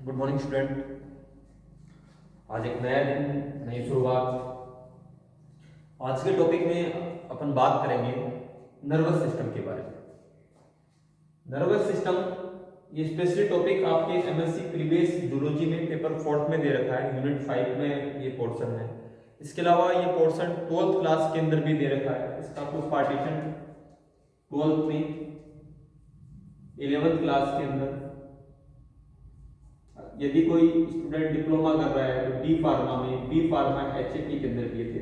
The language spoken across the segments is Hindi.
Good morning student. आज एक नया दिन, नई शुरुआत। आज के टॉपिक में अपन बात करेंगे नर्वस सिस्टम के बारे में। नर्वस सिस्टम ये स्पेशली टॉपिक आपके एमएससी प्रीवियस जूलॉजी में पेपर 4 में दे रखा है, यूनिट 5 में ये पोर्शन है। इसके अलावा ये पोर्शन 12th क्लास के अंदर भी दे रखा है। इसका कुछ पार्टीशन 12th में, 11th क्लास के अंदर। यदि कोई स्टूडेंट डिप्लोमा कर रहा है तो डी फार्मा में, बी फार्मा एचएपी के अंदर भी थे।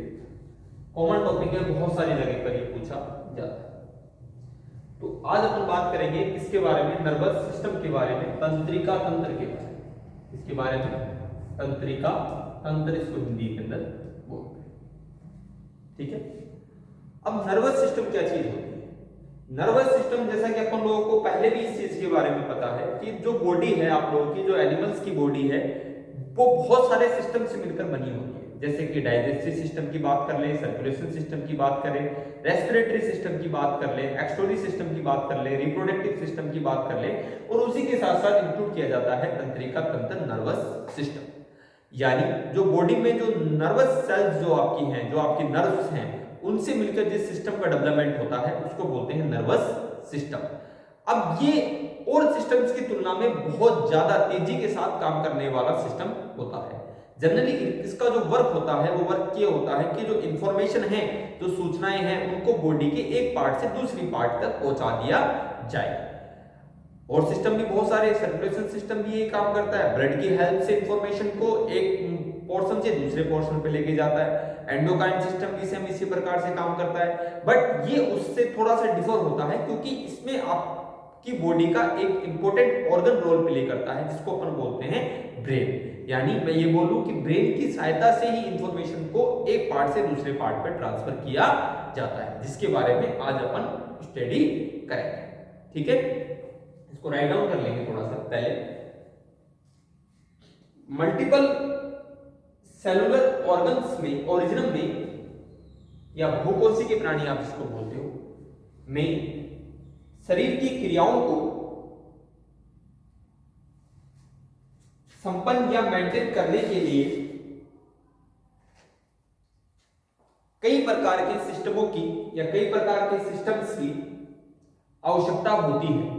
कॉमन टॉपिक है, बहुत सारी जगह पर ये पूछा जाता है। तो आज अपन बात करेंगे किसके बारे में? नर्वस सिस्टम के बारे में, तंत्रिका तंत्र के बारे में। इसके बारे में तंत्रिका तंत्र, इसको हिंदी के अंदर बोलते हैं। ठीक है। अब नर्वस सिस्टम क्या चीज होती है? नर्वस सिस्टम, जैसा कि अपन लोगों को पहले भी इस चीज के बारे में पता है कि जो बॉडी है आप लोगों की, जो एनिमल्स की बॉडी है, वो बहुत सारे सिस्टम से मिलकर बनी होती है। जैसे कि डाइजेस्टिव सिस्टम की बात कर ले, सर्कुलेशन सिस्टम की बात करें, रेस्पिरेटरी सिस्टम की बात कर ले, एक्सक्रीटरी सिस्टम की बात कर ले, रिप्रोडक्टिव सिस्टम की बात कर ले, और उसी के साथ साथ इंक्लूड किया जाता है तंत्रिका तंत्र, नर्वस सिस्टम। यानी जो बॉडी में जो नर्वस सेल्स जो आपकी हैं, जो आपकी नर्व्स हैं, उनसे मिलकर जिस सिस्टम का डेवलपमेंट होता है उसको बोलते हैं नर्वस सिस्टम। अब ये और सिस्टम्स की तुलना में बहुत ज्यादा तेजी के साथ काम करने वाला सिस्टम होता है। जनरली इसका जो वर्क होता है वो वर्क ये होता है कि जो इंफॉर्मेशन है, जो सूचनाएं हैं, उनको बॉडी के एक पार्ट से दूसरी पार्ट तक पहुंचा दिया जाए। और सिस्टम भी बहुत सारे, सर्कुलेशन सिस्टम भी ये काम करता है, ब्लड की हेल्प से इंफॉर्मेशन को एक पोर्शन से दूसरे पोर्शन पे लेके जाता है। एंडोक्राइन सिस्टम भी सेम इसी प्रकार से काम करता है, बट ये उससे थोड़ा सा डिफर होता है क्योंकि इसमें आपकी बॉडी का एक इंपॉर्टेंट ऑर्गन रोल प्ले करता है, जिसको अपन बोलते हैं ब्रेन। यानी मैं ये बोलूं कि ब्रेन की सहायता से ही इंफॉर्मेशन को एक पार्ट से दूसरे पार्ट पर ट्रांसफर किया जाता है, जिसके बारे में आज अपन स्टडी करेंगे। ठीक है, इसको राइट डाउन कर लेंगे थोड़ा सा पहले। मल्टीपल सेलुलर ऑर्गन्स में, ओरिजिनम में, या बहुकोशिकीय प्राणी आप जिसको बोलते हो, में शरीर की क्रियाओं को संपन्न या मेंटेन करने के लिए कई प्रकार के सिस्टमों की या कई प्रकार के सिस्टम्स की आवश्यकता होती है।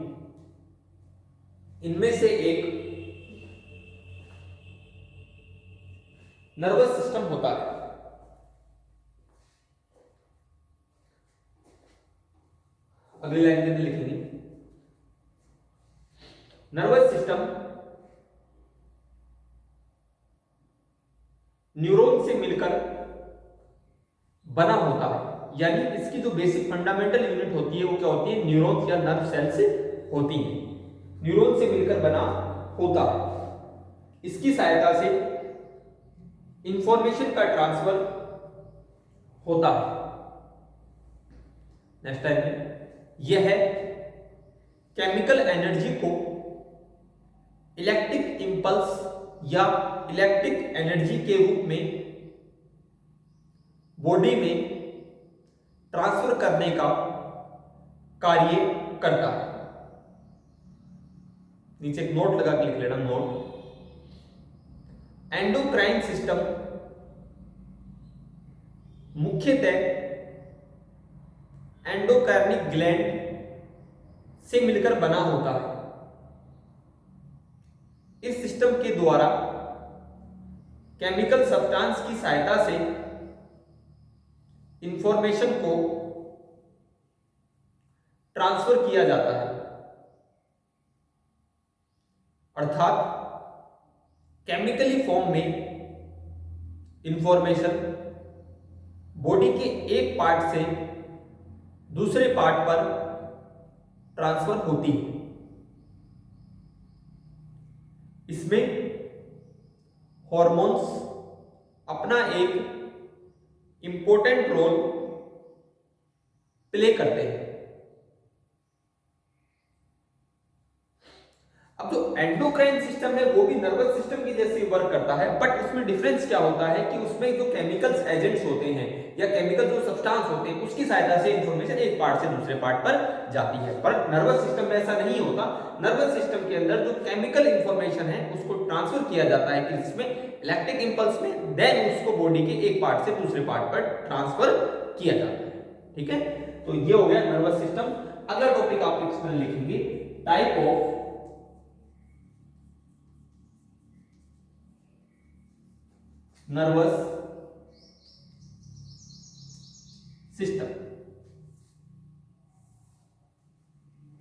इनमें से एक नर्वस सिस्टम होता है। अगली लाइन में लिखेंगे, नर्वस सिस्टम न्यूरॉन से मिलकर बना होता है। यानी इसकी जो बेसिक फंडामेंटल यूनिट होती है वो क्या होती है? न्यूरॉन्स या नर्व सेल्स होती है। न्यूरॉन से मिलकर बना होता है। इसकी सहायता से इंफॉर्मेशन का ट्रांसफर होता है। नेक्स्ट टाइम में यह है केमिकल एनर्जी को इलेक्ट्रिक इंपल्स या इलेक्ट्रिक एनर्जी के रूप में बॉडी में ट्रांसफर करने का कार्य करता है। नीचे एक नोट लगा के लिख लेना, नोट। एंडोक्राइन सिस्टम मुख्यतः एंडोक्राइनिक ग्लैंड से मिलकर बना होता है। इस सिस्टम के द्वारा केमिकल सब्सटेंस की सहायता से इंफॉर्मेशन को ट्रांसफर किया जाता है। अर्थात केमिकली फॉर्म में इंफॉर्मेशन बॉडी के एक पार्ट से दूसरे पार्ट पर ट्रांसफर होती है। इसमें हॉर्मोन्स अपना एक इंपॉर्टेंट रोल प्ले करते हैं। अब जो एंडोक्राइन सिस्टम है वो भी नर्वस सिस्टम की जैसे वर्क करता है, बट उसमें डिफरेंस क्या होता है कि उसमें जो केमिकल्स एजेंट्स होते हैं या केमिकल जो सब्सटेंस होते हैं उसकी सहायता से इंफॉर्मेशन एक पार्ट से दूसरे पार्ट पर जाती है। पर नर्वस सिस्टम में ऐसा नहीं होता। नर्वस सिस्टम के अंदर जो केमिकल इंफॉर्मेशन है उसको ट्रांसफर किया जाता है किसमें, इलेक्ट्रिक इंपल्स में, देन उसको बॉडी के एक पार्ट से दूसरे पार्ट पर ट्रांसफर किया जाता है। ठीक है, तो ये हो गया नर्वस सिस्टम। अगला टॉपिक आप इसमें लिखेंगे type of nervous system.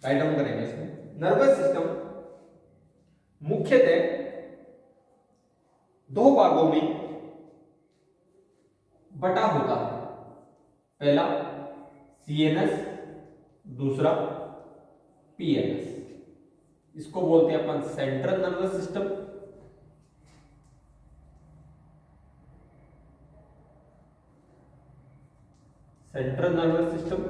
Write down करेंगे इसमें। नर्वस सिस्टम मुख्यतः दो भागों में बटा होता है। पहला सीएनएस, दूसरा पीएनएस। इसको बोलते हैं अपन central nervous system, central nervous system,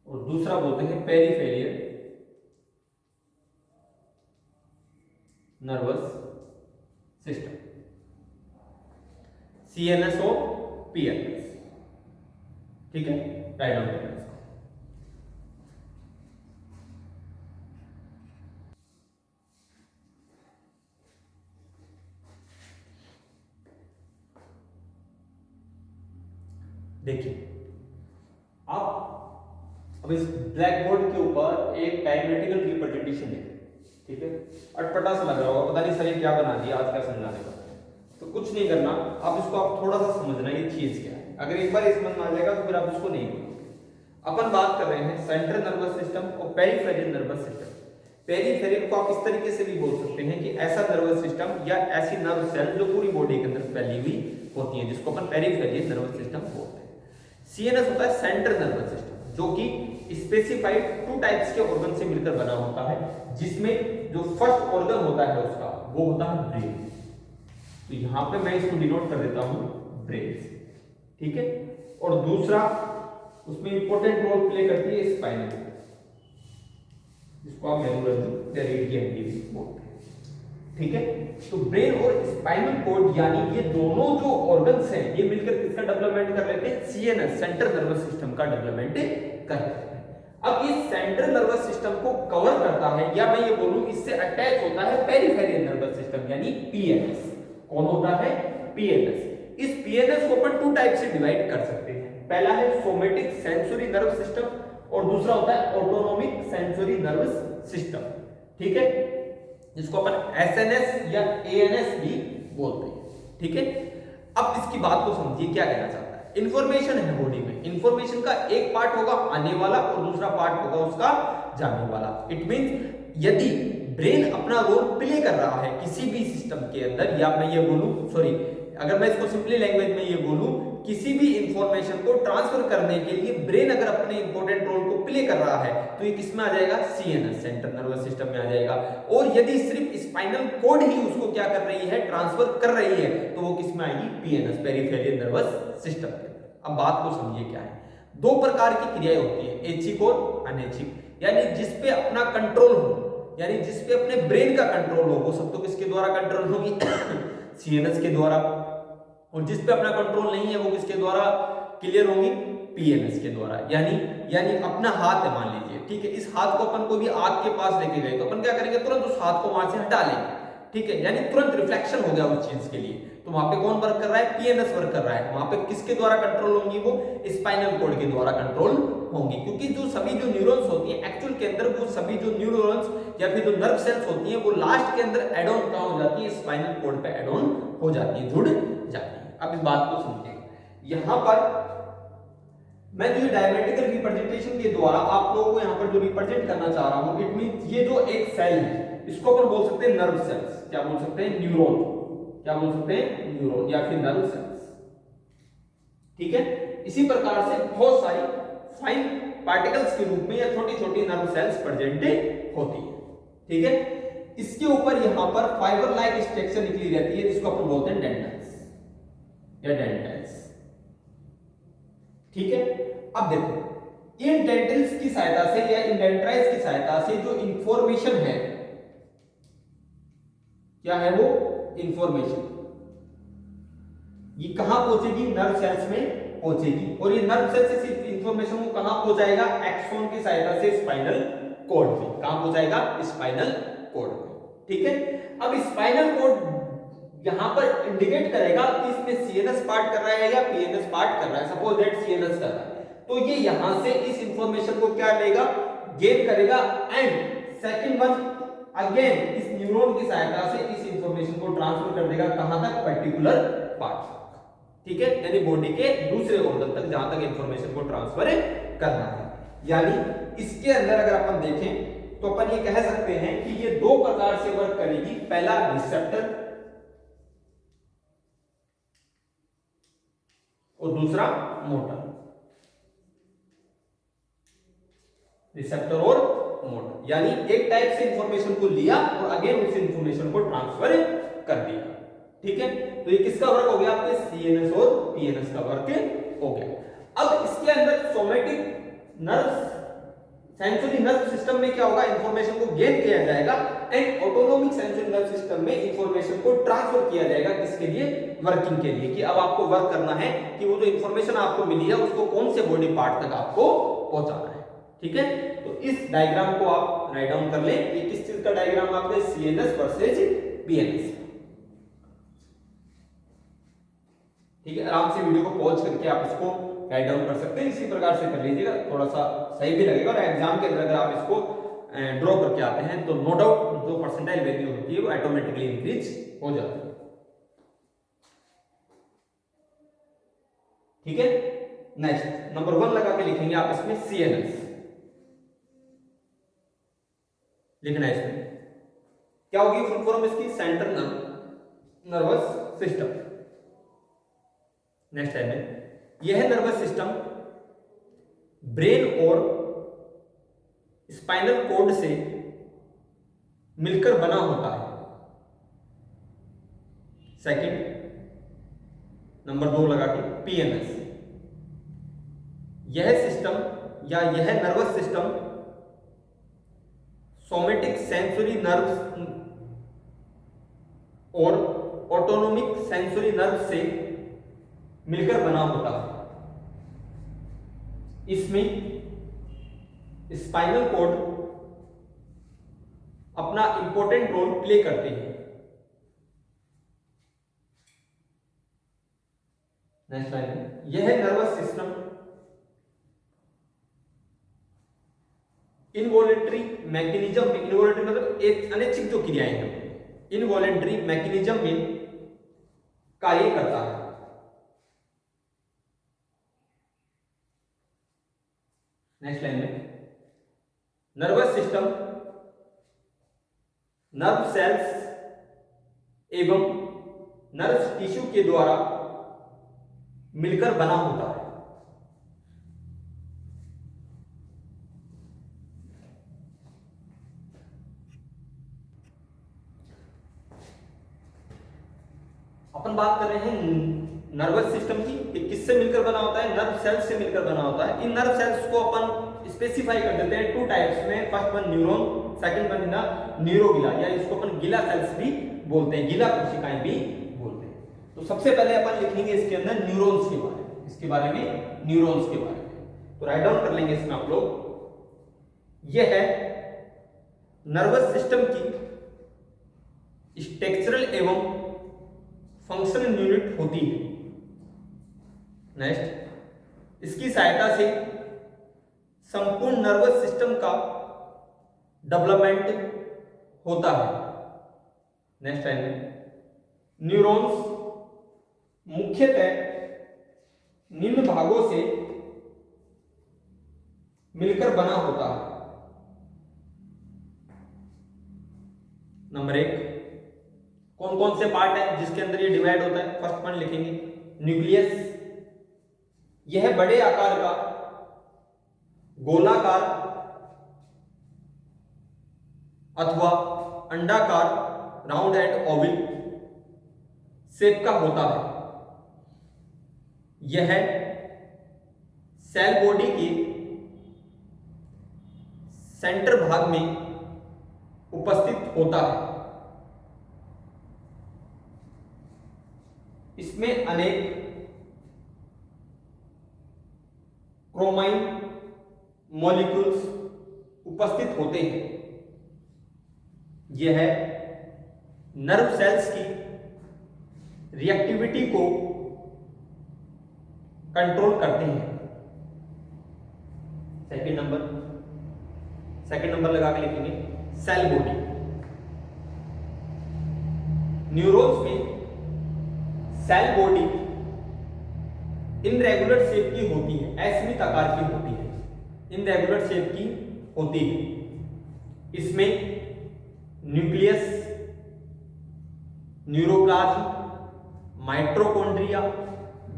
और दूसरा बोलते हैं पेरिफेरल नर्वस सिस्टम, सीएनएस और पीएनएस। ठीक है, राइट डाउन करें इसको। देखिए आप अब इस ब्लैक बोर्ड के ऊपर एक डायग्रामेटिकल रिप्रेजेंटेशन है। ठीक है, अटपटा सा लग रहा होगा, पता नहीं सर ये क्या बना दिया, आज क्या समझाने का। तो कुछ नहीं करना, आप इसको आप थोड़ा सा समझना ये चीज क्या है। अगर एक बार समझ में आ जाएगा तो फिर आप इसको नहीं बोलोगे। अपन बात कर रहे हैं सेंट्रल नर्वस सिस्टम और पेरिफेरल नर्वस सिस्टम। पेरिफेरल को आप इस तरीके से भी बोल सकते हैं कि ऐसा नर्वस सिस्टम या ऐसी नर्व सेल जो पूरी बॉडी के अंदर फैली हुई होती है, जिसको अपन पेरिफेरल नर्वस सिस्टम बोलते हैं। सीएनएस होता है सेंट्रल नर्वस सिस्टम, जो कि स्पेसिफाइड टू टाइप्स के ऑर्गन से मिलकर बना होता है, जिसमें जो फर्स्ट ऑर्गन होता है उसका वो होता है ब्रेन। तो यहां पे मैं इसको डिनोट कर देता हूं ब्रेन। ठीक है, और दूसरा उसमें इंपॉर्टेंट रोल प्ले करती है स्पाइनल कॉर्ड, जिसको आप मेरुलर बोलते हैं। ठीक है, तो ब्रेन और स्पाइनल कॉर्ड यानी ये दोनों जो ऑर्गन्स हैं ये मिलकर किसका डेवलपमेंट कर लेते हैं, सीएनएस सेंट्रल नर्वस सिस्टम का डेवलपमेंट कर लेते हैं। अब ये सेंट्रल नर्वस सिस्टम को कवर करता है, या मैं ये बोलूं इससे अटैच होता है पेरिफेरल नर्वस सिस्टम यानी पीएनएस। कौन होता है, पीएनएस। इस पीएनएस को अपन टू टाइप से डिवाइड कर सकते हैं। पहला है सोमेटिक सेंसरी नर्व सिस्टम और दूसरा होता है ऑटोनोमिक सेंसरी नर्वस सिस्टम। ठीक है, जिसको अपन एसएनएस या एएनएस भी बोलते हैं। ठीक है, अब इसकी बात को समझिए क्या कहना चाहता है। इंफॉर्मेशन है बॉडी में, इंफॉर्मेशन का एक पार्ट होगा आने वाला और दूसरा पार्ट होगा उसका जाने वाला। इट मींस यदि ब्रेन अपना रोल प्ले कर रहा है किसी भी सिस्टम के अंदर, या मैं ये बोलूं सॉरी अगर मैं इसको सिंपली लैंग्वेज में ये बोलूं, किसी भी इंफॉर्मेशन को ट्रांसफर करने के लिए ब्रेन अगर अपने इंपॉर्टेंट रोल को प्ले कर रहा है तो ये किसमें आ जाएगा, सीएनएस सेंट्रल नर्वस सिस्टम में आ जाएगा। और यदि सिर्फ स्पाइनल कॉर्ड ही उसको क्या कर रही है, ट्रांसफर कर रही है, तो वो किसमें आएगी, पीएनएस पेरिफेरल नर्वस सिस्टम के अंदर। अब बात को समझिए क्या है। दो प्रकार की क्रियाएं होती है, ऐच्छिक और अनैच्छिक, यानी जिसपे अपना कंट्रोल हो, यानी जिसपे अपने ब्रेन का कंट्रोल हो, वो सब तो किसके द्वारा कंट्रोल होगी, सीएनएस के द्वारा। और जिस पे अपना कंट्रोल नहीं है वो किसके द्वारा क्लियर होगी, पीएनएस के द्वारा। यानी अपना हाथ है मान लीजिए, ठीक है, इस हाथ को अपन को भी आग के पास लेके गए तो अपन क्या करेंगे, तुरंत उस हाथ को वहां से हटा लेंगे। ठीक है, यानी तुरंत रिफ्लेक्शन हो गया उस चीज के लिए। तो वहां पे कौन वर्क कर रहा है, पीएनएस वर्क कर रहा है। वहां पे किसके द्वारा कंट्रोल होंगी, वो स्पाइनल कॉर्ड के द्वारा कंट्रोल होंगी। क्योंकि जो सभी जो न्यूरॉन्स होती हैं एक्चुअल के अंदर, वो सभी जो न्यूरॉन्स या फिर जो नर्व सेल्स होती हैं वो लास्ट के अंदर एड ऑन कहां हो जाती है, स्पाइनल कॉर्ड पे एड ऑन हो जाती है, जुड़ जाती है। अब इस बात को समझिए, यहां पर मैं जो डायग्रामेटिकल रिप्रेजेंटेशन के द्वारा आप लोगों को यहां पर जो रिप्रेजेंट करना चाह रहा हूं, इट मींस ये जो एक सेल है इसको अपन बोल सकते हैं नर्व सेल्स, क्या बोल सकते हैं, न्यूरॉन, क्या बोल सकते हैं, न्यूरॉन या फिर नर्व सेल्स। ठीक है, इसी प्रकार से बहुत सारी फाइन पार्टिकल्स के रूप में या छोटी छोटी नर्व सेल्स प्रेजेंट होती है। ठीक है, इसके ऊपर यहां पर फाइबर लाइक स्ट्रक्चर निकली रहती है जिसको अपन बोलते हैं डेंड्राइट्स या डेंड्राइट्स। ठीक है, अब देखो इंडेंट्रिल्स की सहायता से या इंडेंट्राइज की सहायता से जो इंफॉर्मेशन है, क्या है वो इंफॉर्मेशन, ये कहां पहुंचेगी, नर्व सेल्स में पहुंचेगी, और ये नर्व सेल से इस इंफॉर्मेशन को कहां पहुंचाएगा, एक्सॉन की सहायता से स्पाइनल कॉर्ड में। कहां पहुंचाएगा, स्पाइनल कॉर्ड में। ठीक है, अब स्पाइनल कॉर्ड यहां पर इंडिकेट करेगा कि इसमें सीएनएस पार्ट कर रहा है या पीएनएस पार्ट कर रहा है। सपोज दैट सीएनएस कर रहा है, तो ये यहां से इस इंफॉर्मेशन को क्या लेगा, गेन करेगा, एंड सेकंड वन अगेन इस न्यूरॉन की सहायता से इस इंफॉर्मेशन को ट्रांसफर कर देगा कहां तक, पर्टिकुलर पार्ट। ठीक है, यानी बॉडी के दूसरे ऑर्गन तक जहां तक इंफॉर्मेशन को ट्रांसफर करना है। यानी इसके अंदर अगर अपन देखें तो अपन ये कह सकते हैं कि ये दो प्रकार से वर्क करेगी। पहला रिसेप्टर और दूसरा मोटर। रिसेप्टर और मोटर, यानी एक टाइप से इंफॉर्मेशन को लिया और अगेन उस इंफॉर्मेशन को ट्रांसफर कर दिया। ठीक है, तो ये किसका वर्क हो गया, आपके सीएनएस और पीएनएस का वर्क हो गया। अब इसके अंदर somatic nerve, sensory nerve system में क्या होगा, इंफॉर्मेशन को गेन किया जाएगा, and autonomic sensory nerve system में इंफॉर्मेशन को ट्रांसफर किया जाएगा। किसके लिए, वर्किंग के लिए, कि अब आपको वर्क करना है कि वो जो इंफॉर्मेशन आपको मिली है उसको कौन से बॉडी पार्ट तक आपको पहुंचाना है। ठीक है, तो इस डायग्राम को आप राइट डाउन कर लें। ये किस चीज का डायग्राम, आपके सीएनएस वर्सेज पीएनएस। ठीक है, आराम से वीडियो को पॉज करके आप इसको राइट डाउन कर सकते हैं। इसी प्रकार से कर लीजिएगा, थोड़ा सा सही भी लगेगा, और एग्जाम के अंदर अगर आप इसको ड्रॉ करके आते हैं तो नो डाउट जो परसेंटाइल वैल्यू होती है वो ऑटोमेटिकली इंक्रीज हो जाती है। ठीक है, नेक्स्ट नंबर 1 लगा के लिखेंगे आप इसमें सीएनएस लिखना है। इसमें क्या होगी फुल फॉर्म इसकी, सेंट्रल नर्वस सिस्टम। नेक्स्ट है यह नर्वस सिस्टम ब्रेन और स्पाइनल कॉर्ड से मिलकर बना होता है। सेकंड नंबर 2 लगा के पीएनएस, यह सिस्टम या यह nervous system somatic sensory nerves और ऑटोनोमिक सेंसरी नर्व से मिलकर बना होता है। इसमें स्पाइनल कॉर्ड अपना इंपॉर्टेंट रोल प्ले करते हैं। नेक्स्ट लाइन है, यह नर्वस सिस्टम इनवॉलेंट्री मैकेनिज्म में, इनवॉलेंट्री मतलब एक अनैच्छिक जो क्रियाएं हैं, इनवॉलेंट्री मैकेनिज्म में कार्य करता है। नेक्स्ट लाइन में, नर्वस सिस्टम नर्व सेल्स एवं नर्व टिश्यू के द्वारा मिलकर बना होता है। अपन बात कर रहे हैं नर्वस सिस्टम की, कि किससे मिलकर बना होता है, नर्व सेल्स से मिलकर बना होता है। इन नर्व सेल्स को अपन स्पेसिफाई कर देते हैं 2 टाइप्स में, first one neuron, second one ना न्यूरोगिला, या इसको अपन गिला सेल्स भी बोलते हैं, गिला कोशिकाएं भी बोलते हैं। तो सबसे पहले अपन लिखेंगे इसके अंदर न्यूरॉन्स के बारे में, इसके बारे में न्यूरॉन्स के बारे में। तो राइट डाउन कर लेंगे इसमें आप लोग, यह है नर्वस सिस्टम की स्ट्रक्चरल एवं फंक्शनल यूनिट होती है। नेक्स्ट, इसकी सहायता से संपूर्ण नर्वस सिस्टम का डेवलपमेंट होता है। नेक्स्ट है, न्यूरॉन्स मुख्यतः निम्न भागों से मिलकर बना होता है। नंबर 1, कौन कौन से पार्ट है जिसके अंदर ये डिवाइड होता है। फर्स्ट वन लिखेंगे न्यूक्लियस, यह बड़े आकार का गोलाकार अथवा अंडाकार, राउंड एंड ओवल शेप का होता है। यह सेल बॉडी के सेंटर भाग में उपस्थित होता है। इसमें अनेक क्रोमाइन मॉलिक्यूल्स उपस्थित होते हैं। यह नर्व सेल्स की रिएक्टिविटी को कंट्रोल करते हैं। सेकंड नंबर लगा के लिखेंगे सेल बॉडी। न्यूरॉन्स में सेल बॉडी इनरेगुलर शेप की होती है, असीमित आकार की होती है, इनरेगुलर शेप की होती है। इसमें nucleus, neuroplasm, mitochondria,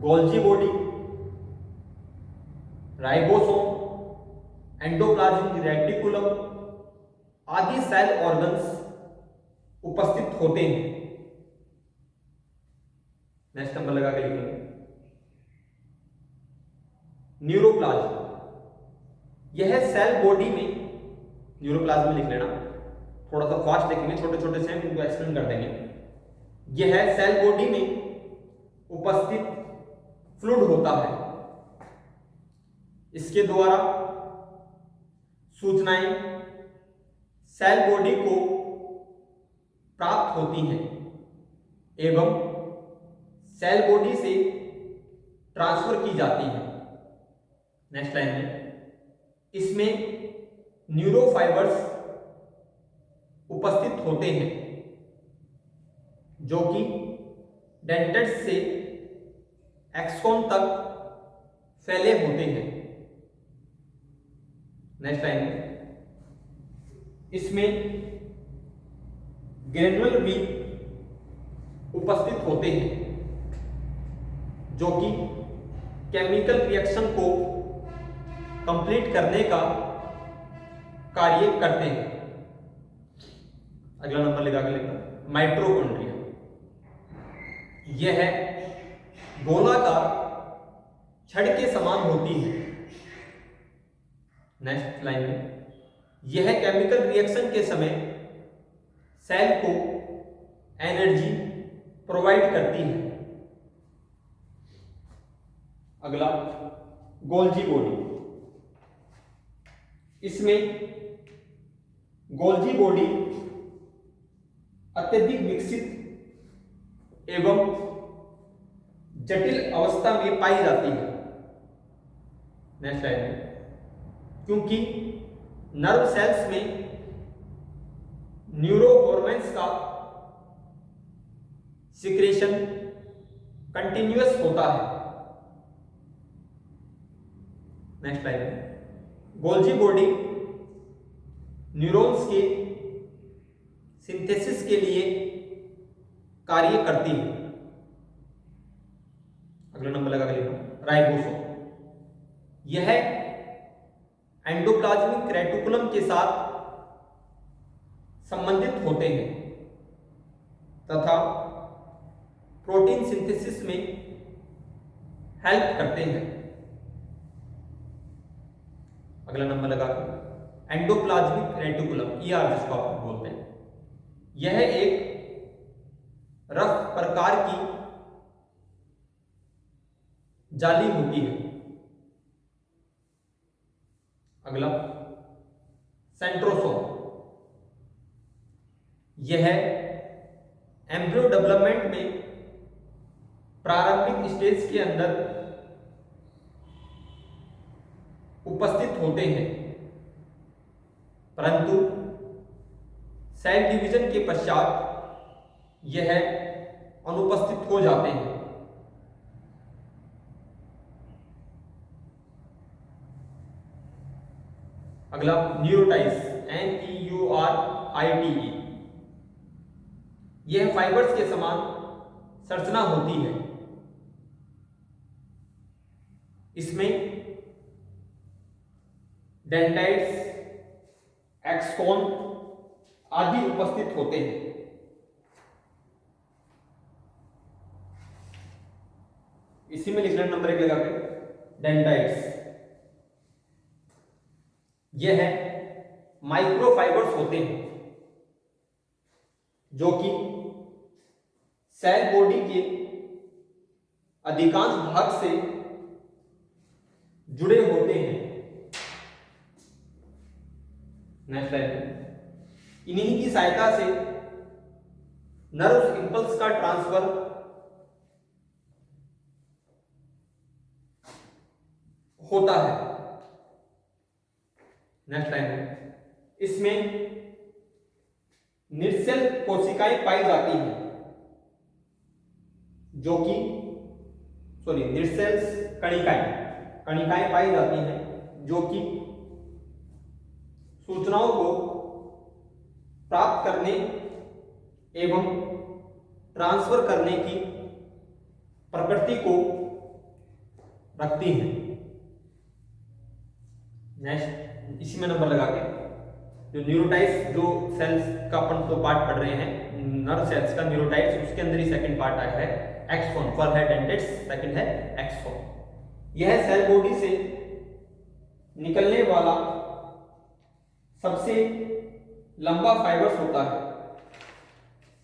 Golgi body, ribosome, endoplasmic reticulum आदि सेल ऑर्गन्स उपस्थित होते हैं। नेक्स्ट नंबर लगा के लिखेंगे न्यूरोप्लाज्म। यह सेल बॉडी में, न्यूरोप्लाज्म में लिख लेना, थोड़ा सा फास्ट लिखेंगे, छोटे छोटे से हम इनको एक्सप्लेन कर देंगे। यह सेल बॉडी में उपस्थित फ्लूइड होता है। इसके द्वारा सूचनाएं सेल बॉडी को प्राप्त होती हैं एवं सेल बॉडी से ट्रांसफर की जाती है। नेक्स्ट लाइन में इसमें न्यूरोफाइबर्स उपस्थित होते हैं जो कि डेंटेट्स से एक्सॉन तक फैले होते हैं। नेक्स्ट लाइन में इसमें ग्रेन्युल भी उपस्थित होते हैं जो कि केमिकल रिएक्शन को कंप्लीट करने का कार्य करते हैं। अगला नंबर लगा के लिखना माइटोकॉन्ड्रिया। यह गोलाकार छड़ के समान होती है। नेक्स्ट लाइन में यह केमिकल रिएक्शन के समय सेल को एनर्जी प्रोवाइड करती है। अगला गोल्जी बॉडी। इसमें गोल्जी बॉडी अत्यधिक विकसित एवं जटिल अवस्था में पाई जाती है। नेक्स्ट स्लाइड में क्योंकि नर्व सेल्स में न्यूरोहॉर्मोन्स का सिक्रेशन कंटिन्यूअस होता है। नेक्स्ट स्लाइड में गोल्जी बॉडी न्यूरॉन्स के सिंथेसिस के लिए कार्य करती है। अगला नंबर लगा के लिखो राइबोसोम। यह एंडोप्लाज्मिक रेटिकुलम के साथ संबंधित होते हैं तथा प्रोटीन सिंथेसिस में हेल्प करते हैं। अगला नंबर लगा एंडोप्लाज्मिक रेटिकुलम ईआर जिसको आप बोलते हैं, यह एक रफ प्रकार की जाली होती है। अगला सेंट्रोसोम। यह एम्ब्रियो डेवलपमेंट में प्रारंभिक स्टेज के अंदर उपस्थित होते हैं परंतु सेल डिवीजन के पश्चात यह अनुपस्थित हो जाते हैं। अगला न्यूरोटाइड्स NEURITE। यह फाइबर्स के समान संरचना होती है। इसमें डेंड्राइट्स, एक्सॉन आदि उपस्थित होते हैं। इसी में लिख लेना नंबर 1 लगा के डेंड्राइट्स। यह माइक्रोफाइबर्स होते हैं जो कि सेल बॉडी के अधिकांश भाग से जुड़े होते हैं। नेक्स्ट लाइन, इन्हीं की सहायता से नर्व इंपल्स का ट्रांसफर होता है। नेक्स्ट लाइन, इसमें निर्सेल कोशिकाएं पाई जाती हैं जो कि निर्सेल्स कणिकाएं पाई जाती हैं जो कि सूचनाओं को प्राप्त करने एवं ट्रांसफर करने की प्रकृति को रखती हैं। नेक्स्ट, इसी में नंबर लगा के जो न्यूरोटाइड्स, जो सेल्स का अपन तो पार्ट पढ़ रहे हैं, नर्व सेल्स का न्यूरोटाइड्स, उसके अंदर ही सेकंड पार्ट आया है एक्सॉन। फर्स्ट है डेंटेट्स, सेकंड है एक्सॉन। यह सेल बॉडी से निकलने वाला सबसे लंबा फाइबर्स होता है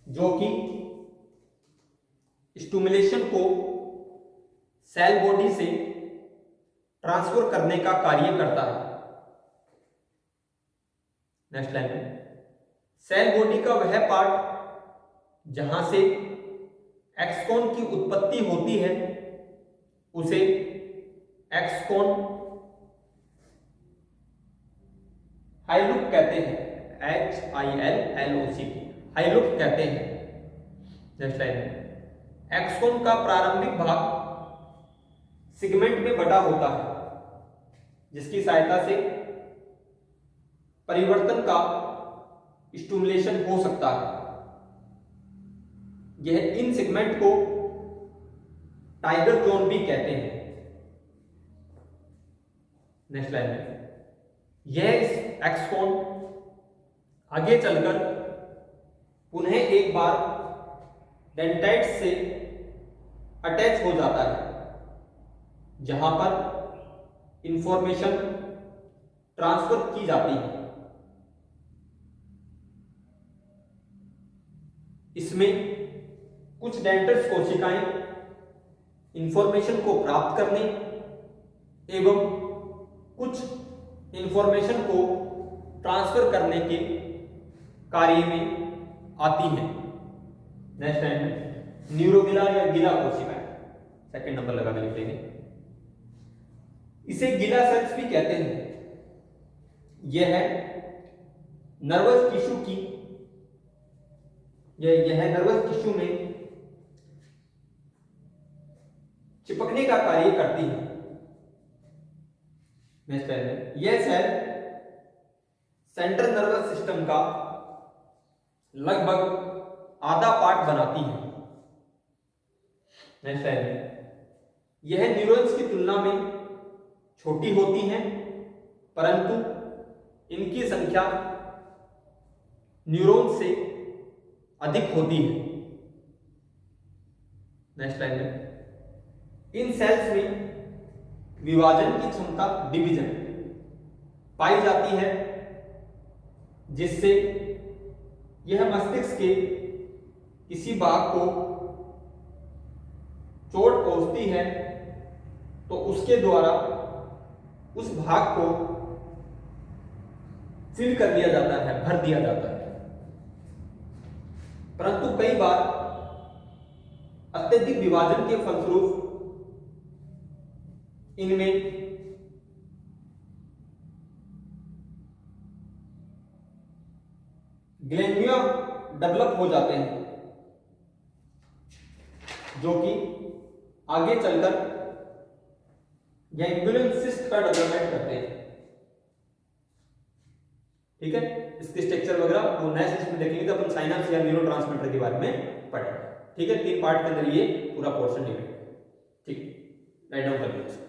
जो कि स्टिमुलेशन को सेल बॉडी से ट्रांसफर करने का कार्य करता है। नेक्स्ट लाइन में, सेल बॉडी का वह पार्ट जहां से एक्सॉन की उत्पत्ति होती है उसे एक्सॉन हाइलुक कहते हैं। HILLOC, हाइलुक कहते हैं। नेक्स्ट लाइन में, एक्सॉन का प्रारंभिक भाग सेगमेंट में बटा होता है जिसकी सहायता से परिवर्तन का स्टिमुलेशन हो सकता है। यह इन सेगमेंट को टाइगर जोन भी कहते हैं। नेक्स्ट लाइन में, यह इस एक्सॉन आगे चलकर पुनः एक बार डेंटाइट्स से अटैच हो जाता है जहां पर इंफॉर्मेशन ट्रांसफर की जाती है। इसमें कुछ डेंटर्स कोशिकाएं इंफॉर्मेशन को प्राप्त करने एवं कुछ इंफॉर्मेशन को ट्रांसफर करने के कार्य में आती हैं। नेक्स्ट टाइम में न्यूरोगिला या गिला कोशिकाएं, सेकंड नंबर लगा के लिख लेंगे। इसे गिला सेल्स भी कहते हैं। यह है नर्वस टिश्यू की, यह नर्वस टिश्यू में चिपकने का कार्य करती है। नेक्स्ट टाइम में यह सेल सेंट्रल नर्वस सिस्टम का लगभग आधा पार्ट बनाती है। नेक्स्ट टाइम में यह न्यूरॉन्स की तुलना में छोटी होती हैं परंतु इनकी संख्या न्यूरॉन से अधिक होती है। नेक्स्ट लाइन में इन सेल्स में विभाजन की क्षमता, डिवीजन, पाई जाती है जिससे यह मस्तिष्क के किसी भाग को चोट पहुंचती है तो उसके द्वारा उस भाग को फिल कर दिया जाता है, भर दिया जाता है। परंतु कई बार अत्यधिक विभाजन के फलस्वरूप इनमें ग्लैंडुला डेवलप हो जाते हैं जो कि आगे चलकर गैंग्लियन सिस्ट का डेवलपमेंट करते हैं। ठीक है, इसके स्ट्रक्चर वगैरह वो नेक्स्ट में देखेंगे तो अपन साइनेप्स या न्यूरोट्रांसमीटर के बारे में पढ़ेंगे। ठीक है, 3 पार्ट के अंदर ये पूरा पोर्शन डिवाइड। ठीक, राइट डाउन कर लीजिए।